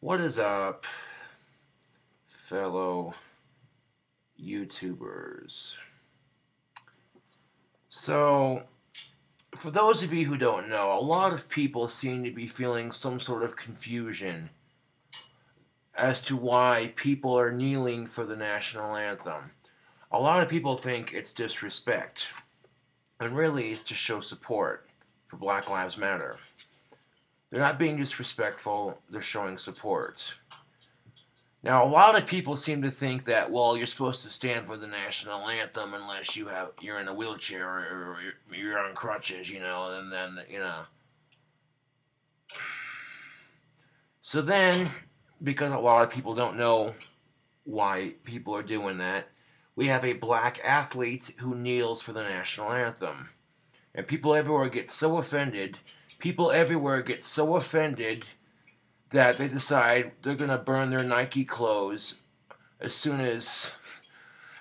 What is up, fellow YouTubers? So, for those of you who don't know, a lot of people seem to be feeling some sort of confusion as to why people are kneeling for the national anthem. A lot of people think it's disrespect, and really it's to show support for Black Lives Matter. They're not being disrespectful, they're showing support. Now, a lot of people seem to think that, well, you're supposed to stand for the national anthem unless you're in a wheelchair or you're on crutches, and then. So then, because a lot of people don't know why people are doing that, we have a black athlete who kneels for the national anthem. And people everywhere get so offended. People everywhere get so offended that they decide they're gonna burn their Nike clothes as soon as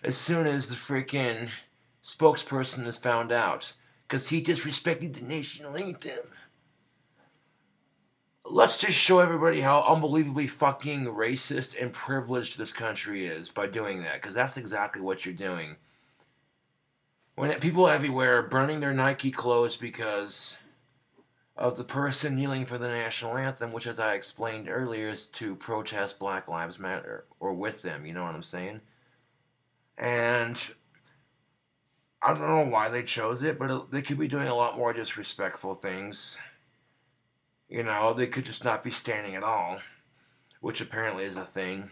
the freaking spokesperson is found out, because he disrespected the national anthem. Let's just show everybody how unbelievably fucking racist and privileged this country is by doing that, because that's exactly what you're doing. When people everywhere are burning their Nike clothes because of the person kneeling for the national anthem, which, as I explained earlier, is to protest Black Lives Matter, or with them, you know what I'm saying? And I don't know why they chose it, but they could be doing a lot more disrespectful things. They could just not be standing at all, which apparently is a thing.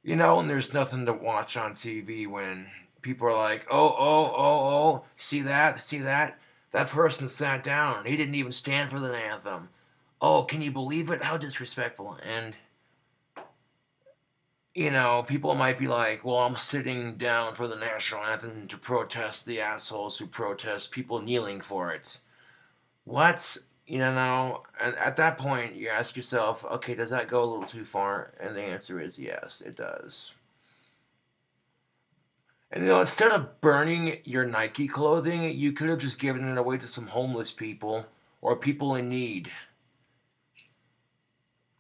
And there's nothing to watch on TV when people are like, oh, see that? That person sat down. He didn't even stand for the anthem. Oh, can you believe it? How disrespectful. And, people might be like, well, I'm sitting down for the national anthem to protest the assholes who protest people kneeling for it. What? And at that point, you ask yourself, okay, does that go a little too far? And the answer is yes, it does. And instead of burning your Nike clothing, you could have just given it away to some homeless people or people in need.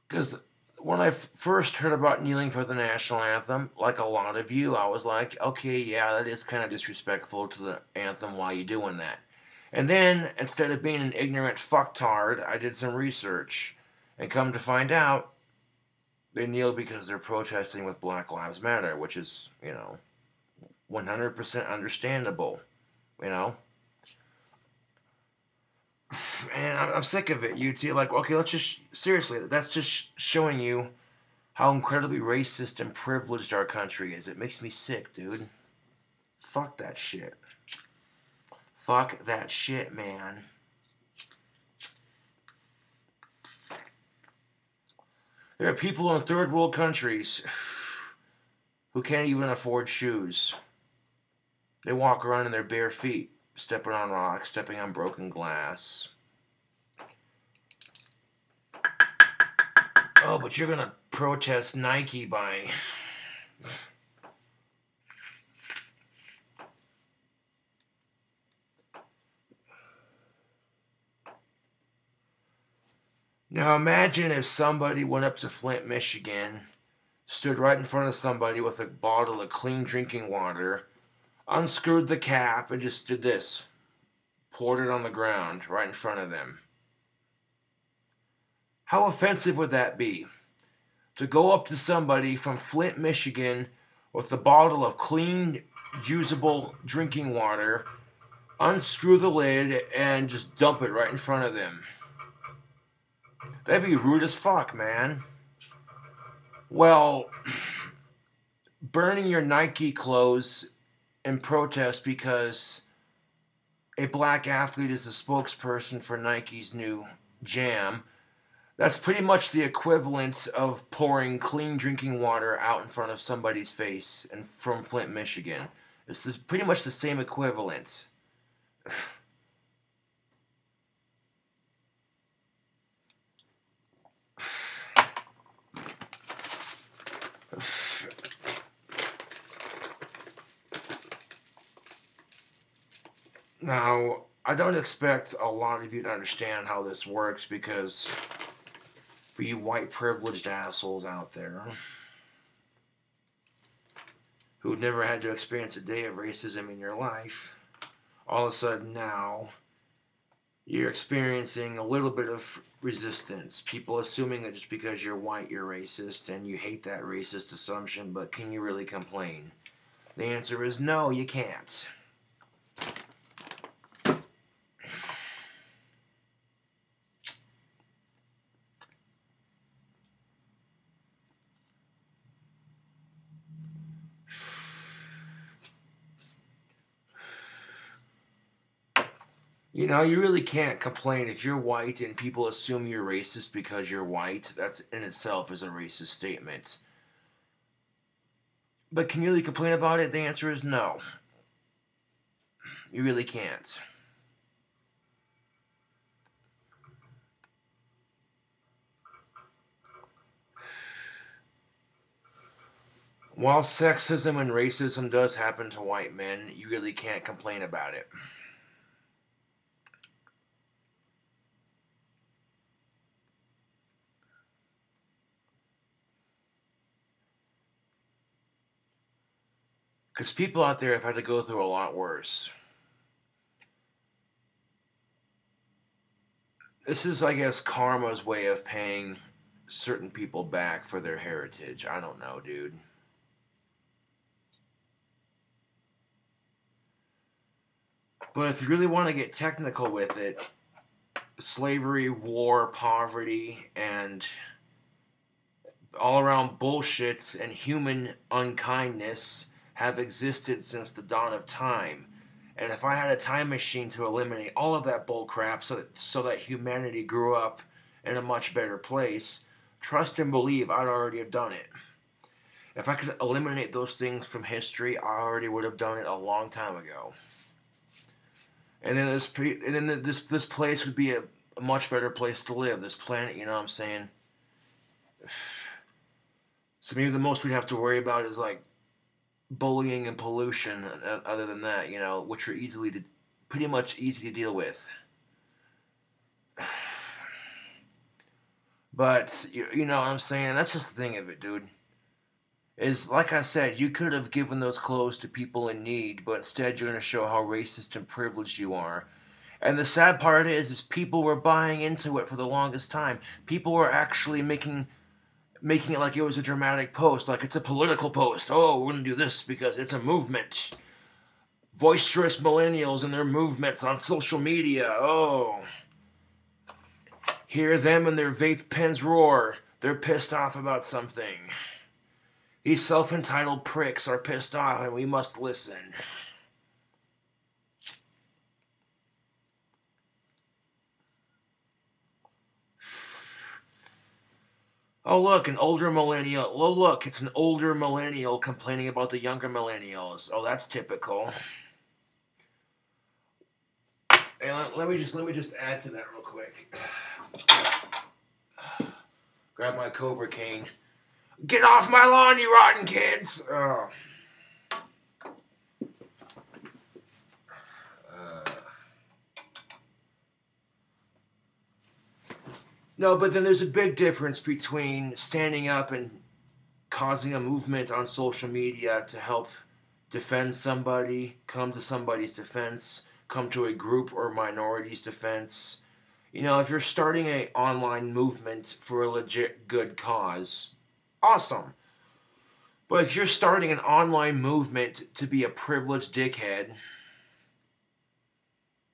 Because when I first heard about kneeling for the national anthem, like a lot of you, I was like, okay, yeah, that is kind of disrespectful to the anthem. Why are you doing that? And then, instead of being an ignorant fucktard, I did some research. And come to find out, they kneel because they're protesting with Black Lives Matter, which is, 100% understandable, And I'm sick of it, UT. Like, okay, seriously, that's just showing you how incredibly racist and privileged our country is. It makes me sick, dude. Fuck that shit. Fuck that shit, man. There are people in third world countries who can't even afford shoes. They walk around in their bare feet, stepping on rocks, stepping on broken glass. Oh, but you're gonna protest Nike by... Now imagine if somebody went up to Flint, Michigan, stood right in front of somebody with a bottle of clean drinking water, unscrewed the cap, and just did this. Poured it on the ground right in front of them. How offensive would that be? To go up to somebody from Flint, Michigan with a bottle of clean, usable drinking water, unscrew the lid, and just dump it right in front of them. That'd be rude as fuck, man. Well, burning your Nike clothes in protest because a black athlete is the spokesperson for Nike's new jam, that's pretty much the equivalent of pouring clean drinking water out in front of somebody's face and from Flint, Michigan. This is pretty much the same equivalent. Now, I don't expect a lot of you to understand how this works because For you white privileged assholes out there who've never had to experience a day of racism in your life, all of a sudden now you're experiencing a little bit of resistance. People assuming that just because you're white, you're racist, and you hate that racist assumption, but can you really complain? The answer is no, you can't. You know, you really can't complain if you're white and people assume you're racist because you're white. That's in itself is a racist statement. But can you really complain about it? The answer is no. You really can't. While sexism and racism does happen to white men, you really can't complain about it. Because people out there have had to go through a lot worse. This is, I guess, karma's way of paying certain people back for their heritage. I don't know, dude. But if you really want to get technical with it, slavery, war, poverty, and all around bullshits and human unkindness have existed since the dawn of time. And if I had a time machine to eliminate all of that bullcrap so that humanity grew up in a much better place, trust and believe I'd already have done it. If I could eliminate those things from history, I already would have done it a long time ago. And then this place would be a much better place to live. This planet, you know what I'm saying? So maybe the most we'd have to worry about is like bullying and pollution. Other than that, you know, which are pretty much easy to deal with. But you know what I'm saying? That's just the thing of it, dude. Is like I said, you could have given those clothes to people in need, but instead you're going to show how racist and privileged you are. And the sad part is people were buying into it for the longest time. People were actually making it like it was a dramatic post, like it's a political post. Oh, we're going to do this because it's a movement. Boisterous millennials and their movements on social media. Oh. Hear them and their vape pens roar. They're pissed off about something. These self-entitled pricks are pissed off and we must listen. Oh, look, an older millennial. Oh, look, it's an older millennial complaining about the younger millennials. Oh, that's typical. Hey, let me just add to that real quick. Grab my Cobra cane. Get off my lawn, you rotten kids! Oh. No, but then there's a big difference between standing up and causing a movement on social media to help defend somebody, come to somebody's defense, come to a group or minority's defense. You know, if you're starting an online movement for a legit good cause, awesome. But if you're starting an online movement to be a privileged dickhead,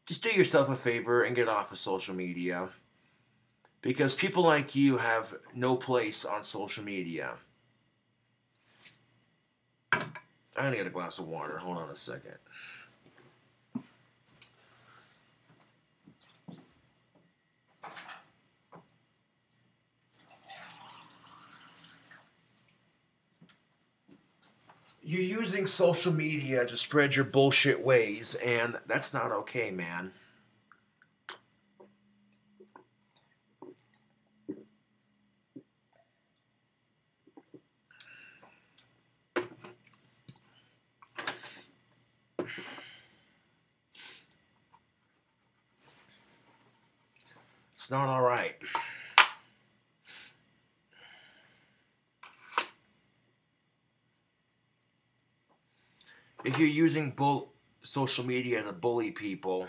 just do yourself a favor and get off of social media. Because people like you have no place on social media. I'm gonna get a glass of water. Hold on a second. You're using social media to spread your bullshit ways, and that's not okay, man. It's not alright. if you're using social media to bully people,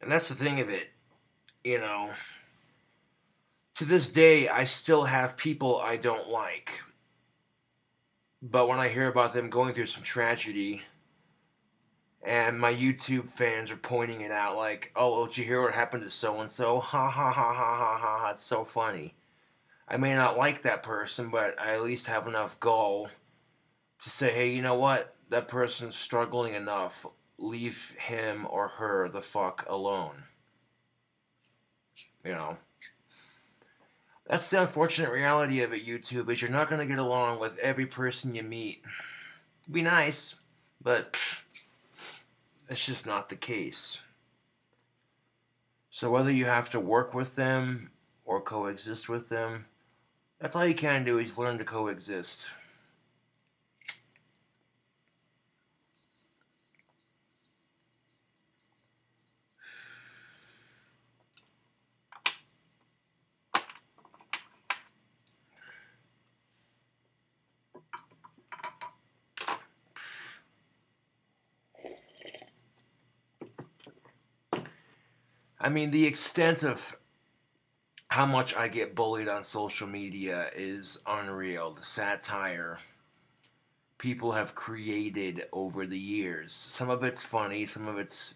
and that's the thing of it, you know, to this day, I still have people I don't like. But when I hear about them going through some tragedy, and my YouTube fans are pointing it out, like, oh, did you hear what happened to so and so? Ha ha ha ha ha ha ha. It's so funny. I may not like that person, but I at least have enough gall to say, hey, you know what? That person's struggling enough. Leave him or her the fuck alone. You know? That's the unfortunate reality of it, YouTube, is you're not going to get along with every person you meet. Be nice, but it's just not the case. So whether you have to work with them or coexist with them, that's all you can do is learn to coexist. I mean, the extent of how much I get bullied on social media is unreal. The satire people have created over the years. Some of it's funny, some of it's,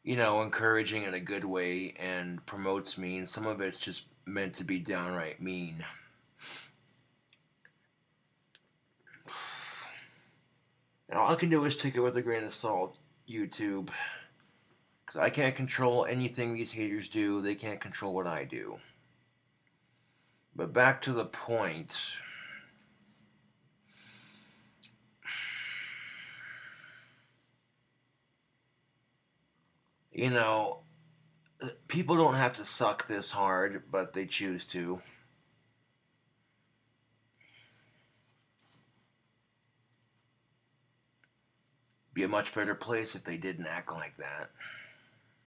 encouraging in a good way and promotes me, and some of it's just meant to be downright mean. And all I can do is take it with a grain of salt, YouTube. Because I can't control anything these haters do, they can't control what I do. But back to the point. You know, people don't have to suck this hard, but they choose to. Be a much better place if they didn't act like that.